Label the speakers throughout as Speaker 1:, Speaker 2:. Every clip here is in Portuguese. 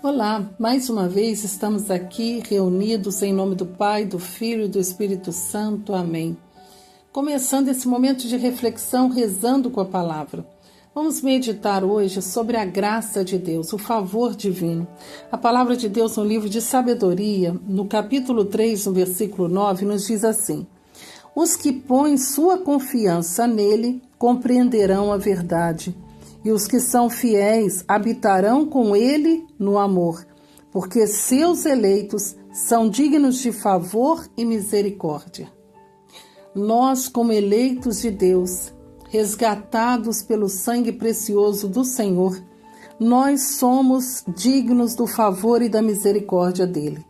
Speaker 1: Olá, mais uma vez estamos aqui reunidos em nome do Pai, do Filho e do Espírito Santo. Amém. Começando esse momento de reflexão, rezando com a palavra. Vamos meditar hoje sobre a graça de Deus, o favor divino. A palavra de Deus no livro de Sabedoria, no capítulo 3, no versículo 9, nos diz assim: Os que põem sua confiança nele compreenderão a verdade. E os que são fiéis habitarão com ele no amor, porque seus eleitos são dignos de favor e misericórdia. Nós, como eleitos de Deus, resgatados pelo sangue precioso do Senhor, nós somos dignos do favor e da misericórdia dele.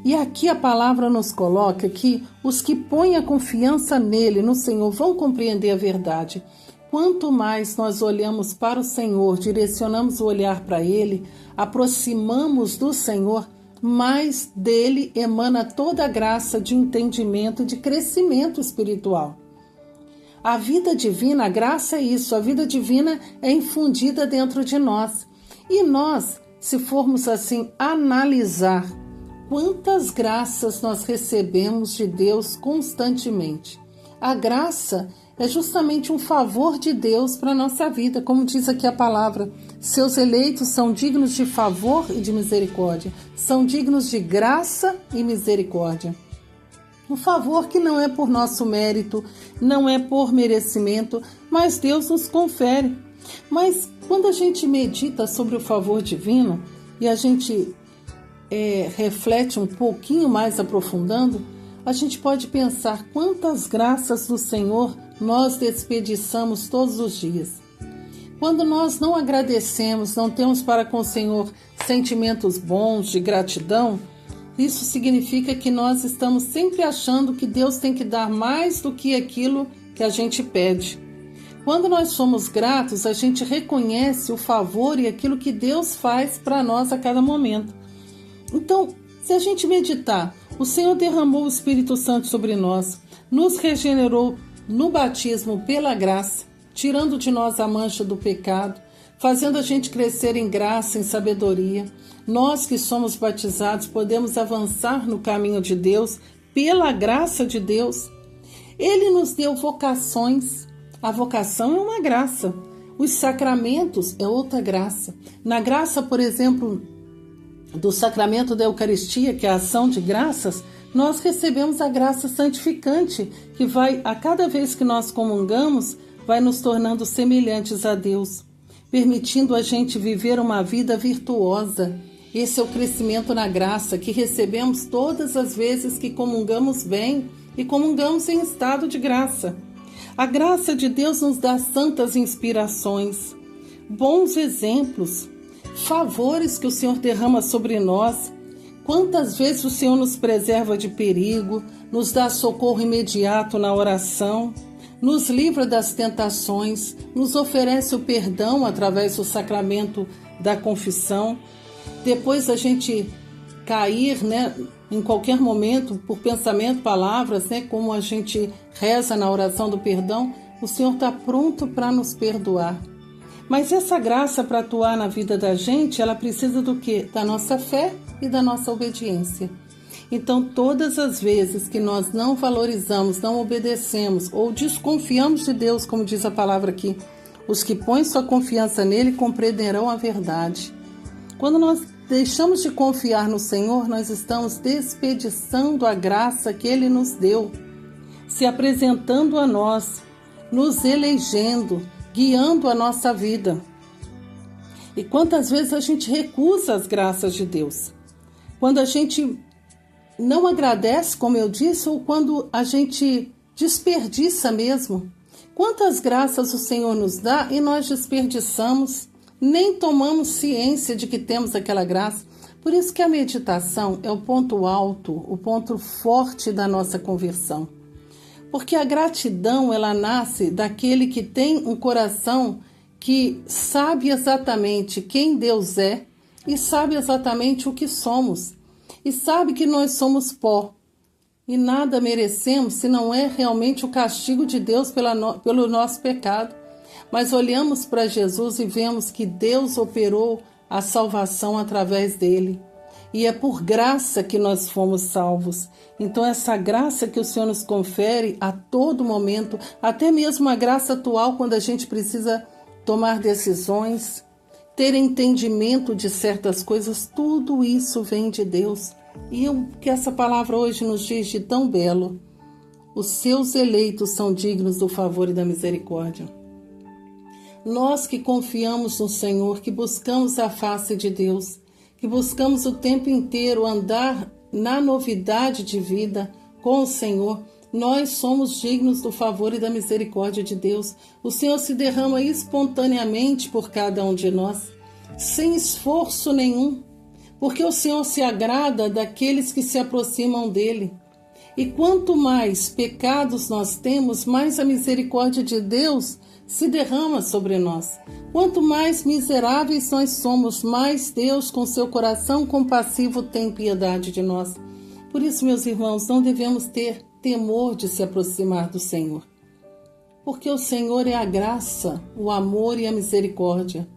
Speaker 1: E aqui a palavra nos coloca que os que põem a confiança nele, no Senhor, vão compreender a verdade. Quanto mais nós olhamos para o Senhor, direcionamos o olhar para Ele, aproximamos do Senhor, mais dele emana toda a graça de entendimento e de crescimento espiritual. A vida divina, a graça é isso, a vida divina é infundida dentro de nós. E nós, se formos assim analisar quantas graças nós recebemos de Deus constantemente. A graça é justamente um favor de Deus para a nossa vida, como diz aqui a palavra. Seus eleitos são dignos de favor e de misericórdia, são dignos de graça e misericórdia. Um favor que não é por nosso mérito, não é por merecimento, mas Deus nos confere. Mas quando a gente medita sobre o favor divino e a gente reflete um pouquinho mais aprofundando, a gente pode pensar quantas graças do Senhor nós desperdiçamos todos os dias. Quando nós não agradecemos, não temos para com o Senhor sentimentos bons de gratidão, isso significa que nós estamos sempre achando que Deus tem que dar mais do que aquilo que a gente pede. Quando nós somos gratos, a gente reconhece o favor e aquilo que Deus faz para nós a cada momento. Então, se a gente meditar, o Senhor derramou o Espírito Santo sobre nós, nos regenerou no batismo pela graça, tirando de nós a mancha do pecado, fazendo a gente crescer em graça, em sabedoria. Nós que somos batizados podemos avançar no caminho de Deus pela graça de Deus. Ele nos deu vocações. A vocação é uma graça. Os sacramentos é outra graça. Na graça, por exemplo, do sacramento da Eucaristia, que é a ação de graças, nós recebemos a graça santificante, que vai, a cada vez que nós comungamos, vai nos tornando semelhantes a Deus, permitindo a gente viver uma vida virtuosa. Esse é o crescimento na graça que recebemos todas as vezes que comungamos bem e comungamos em estado de graça. A graça de Deus nos dá santas inspirações, bons exemplos, favores que o Senhor derrama sobre nós. Quantas vezes o Senhor nos preserva de perigo, nos dá socorro imediato na oração, nos livra das tentações, nos oferece o perdão através do sacramento da confissão. Depois a gente cair, em qualquer momento, por pensamento, palavras, como a gente reza na oração do perdão, o Senhor está pronto para nos perdoar. Mas essa graça para atuar na vida da gente, ela precisa do quê? Da nossa fé e da nossa obediência. Então, todas as vezes que nós não valorizamos, não obedecemos ou desconfiamos de Deus, como diz a palavra aqui, os que põem sua confiança nele compreenderão a verdade. Quando nós deixamos de confiar no Senhor, nós estamos desperdiçando a graça que ele nos deu, se apresentando a nós, nos elegendo, guiando a nossa vida. E quantas vezes a gente recusa as graças de Deus? Quando a gente não agradece, como eu disse, ou quando a gente desperdiça mesmo. Quantas graças o Senhor nos dá e nós desperdiçamos, nem tomamos ciência de que temos aquela graça. Por isso que a meditação é o ponto alto, o ponto forte da nossa conversão. Porque a gratidão, ela nasce daquele que tem um coração que sabe exatamente quem Deus é e sabe exatamente o que somos. E sabe que nós somos pó e nada merecemos se não é realmente o castigo de Deus pelo nosso pecado. Mas olhamos para Jesus e vemos que Deus operou a salvação através dele. E é por graça que nós fomos salvos. Então essa graça que o Senhor nos confere a todo momento, até mesmo a graça atual, quando a gente precisa tomar decisões, ter entendimento de certas coisas, tudo isso vem de Deus. E o que essa palavra hoje nos diz de tão belo: os seus eleitos são dignos do favor e da misericórdia. Nós que confiamos no Senhor, que buscamos a face de Deus, que buscamos o tempo inteiro andar na novidade de vida com o Senhor, nós somos dignos do favor e da misericórdia de Deus. O Senhor se derrama espontaneamente por cada um de nós, sem esforço nenhum, porque o Senhor se agrada daqueles que se aproximam dele. E quanto mais pecados nós temos, mais a misericórdia de Deus se derrama sobre nós. Quanto mais miseráveis nós somos, mais Deus, com seu coração compassivo, tem piedade de nós. Por isso, meus irmãos, não devemos ter temor de se aproximar do Senhor, porque o Senhor é a graça, o amor e a misericórdia,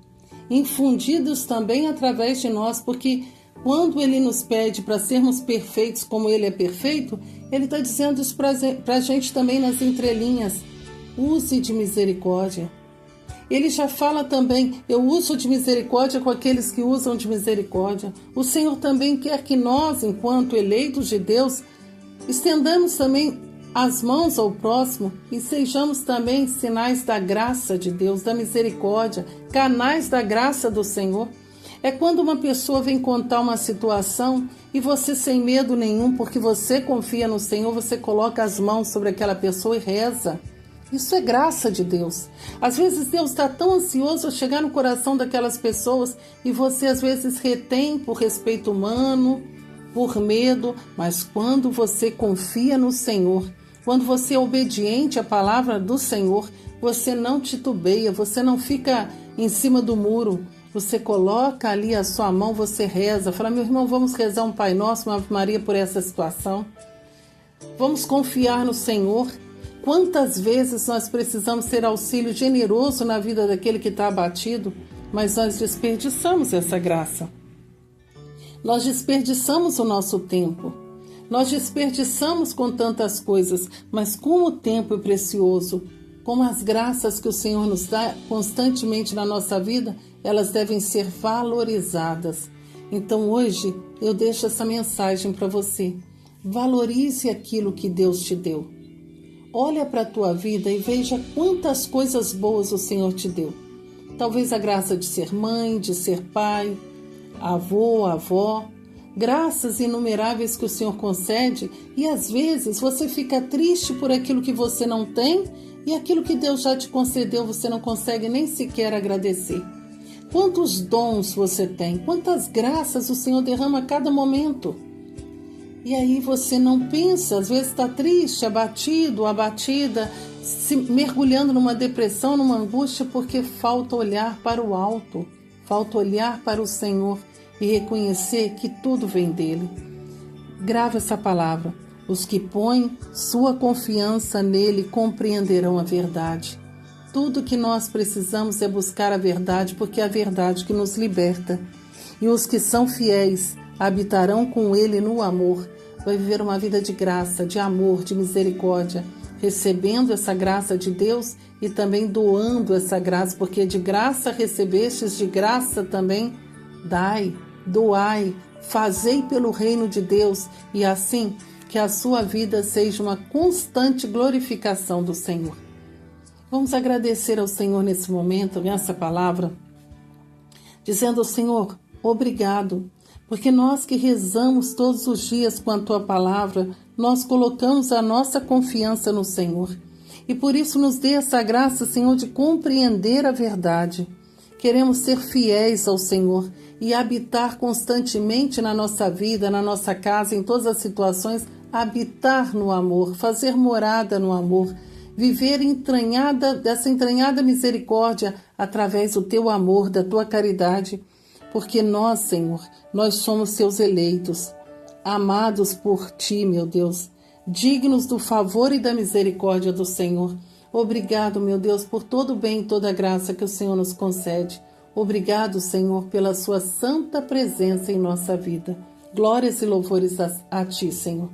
Speaker 1: infundidos também através de nós, porque quando Ele nos pede para sermos perfeitos como Ele é perfeito, Ele está dizendo isso para a gente também nas entrelinhas: use de misericórdia. Ele já fala também: eu uso de misericórdia com aqueles que usam de misericórdia. O Senhor também quer que nós, enquanto eleitos de Deus, estendamos também as mãos ao próximo e sejamos também sinais da graça de Deus, da misericórdia, canais da graça do Senhor. É quando uma pessoa vem contar uma situação e você, sem medo nenhum, porque você confia no Senhor, você coloca as mãos sobre aquela pessoa e reza. Isso é graça de Deus. Às vezes Deus está tão ansioso a chegar no coração daquelas pessoas e você às vezes retém por respeito humano, por medo, mas quando você confia no Senhor, quando você é obediente à palavra do Senhor, você não titubeia, você não fica em cima do muro, você coloca ali a sua mão, você reza, fala: meu irmão, vamos rezar um Pai Nosso, uma Ave Maria por essa situação. Vamos confiar no Senhor. Quantas vezes nós precisamos ter auxílio generoso na vida daquele que está abatido, mas nós desperdiçamos essa graça. Nós desperdiçamos o nosso tempo. Nós desperdiçamos com tantas coisas, mas como o tempo é precioso, como as graças que o Senhor nos dá constantemente na nossa vida, elas devem ser valorizadas. Então hoje eu deixo essa mensagem para você. Valorize aquilo que Deus te deu. Olha para a tua vida e veja quantas coisas boas o Senhor te deu. Talvez a graça de ser mãe, de ser pai, avô, avó, graças inumeráveis que o Senhor concede, e às vezes você fica triste por aquilo que você não tem e aquilo que Deus já te concedeu você não consegue nem sequer agradecer. Quantos dons você tem, quantas graças o Senhor derrama a cada momento. E aí você não pensa, às vezes está triste, abatido, abatida, se mergulhando numa depressão, numa angústia, porque falta olhar para o alto, falta olhar para o Senhor e reconhecer que tudo vem dele. Grava essa palavra: os que põem sua confiança nele compreenderão a verdade. Tudo que nós precisamos é buscar a verdade, porque é a verdade que nos liberta. E os que são fiéis habitarão com ele no amor. Vai viver uma vida de graça, de amor, de misericórdia, recebendo essa graça de Deus e também doando essa graça, porque de graça recebestes, de graça também dai, doai, fazei pelo reino de Deus, e assim que a sua vida seja uma constante glorificação do Senhor. Vamos agradecer ao Senhor nesse momento, nessa palavra, dizendo ao Senhor: obrigado, porque nós que rezamos todos os dias com a Tua palavra, nós colocamos a nossa confiança no Senhor. E por isso nos dê essa graça, Senhor, de compreender a verdade. Queremos ser fiéis ao Senhor e habitar constantemente na nossa vida, na nossa casa, em todas as situações, habitar no amor, fazer morada no amor, viver dessa entranhada misericórdia através do Teu amor, da Tua caridade. Porque nós, Senhor, nós somos Seus eleitos, amados por Ti, meu Deus, dignos do favor e da misericórdia do Senhor. Obrigado, meu Deus, por todo o bem e toda a graça que o Senhor nos concede. Obrigado, Senhor, pela sua santa presença em nossa vida. Glórias e louvores a ti, Senhor.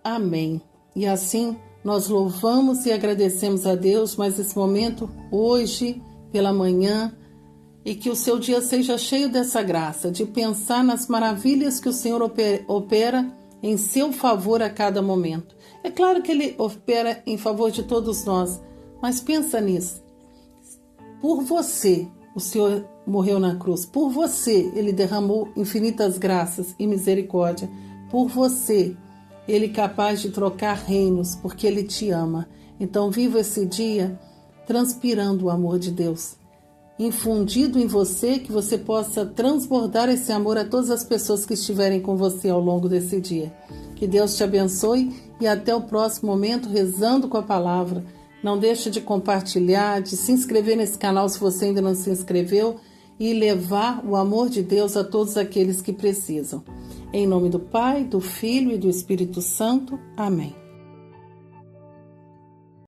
Speaker 1: Amém. E assim, nós louvamos e agradecemos a Deus mais esse momento, hoje, pela manhã, e que o seu dia seja cheio dessa graça, de pensar nas maravilhas que o Senhor opera em seu favor a cada momento. É claro que Ele opera em favor de todos nós, mas pensa nisso. Por você, o Senhor morreu na cruz. Por você, Ele derramou infinitas graças e misericórdia. Por você, Ele é capaz de trocar reinos, porque Ele te ama. Então, viva esse dia transpirando o amor de Deus, infundido em você, que você possa transbordar esse amor a todas as pessoas que estiverem com você ao longo desse dia. Que Deus te abençoe e até o próximo momento, rezando com a palavra. Não deixe de compartilhar, de se inscrever nesse canal se você ainda não se inscreveu e levar o amor de Deus a todos aqueles que precisam. Em nome do Pai, do Filho e do Espírito Santo. Amém.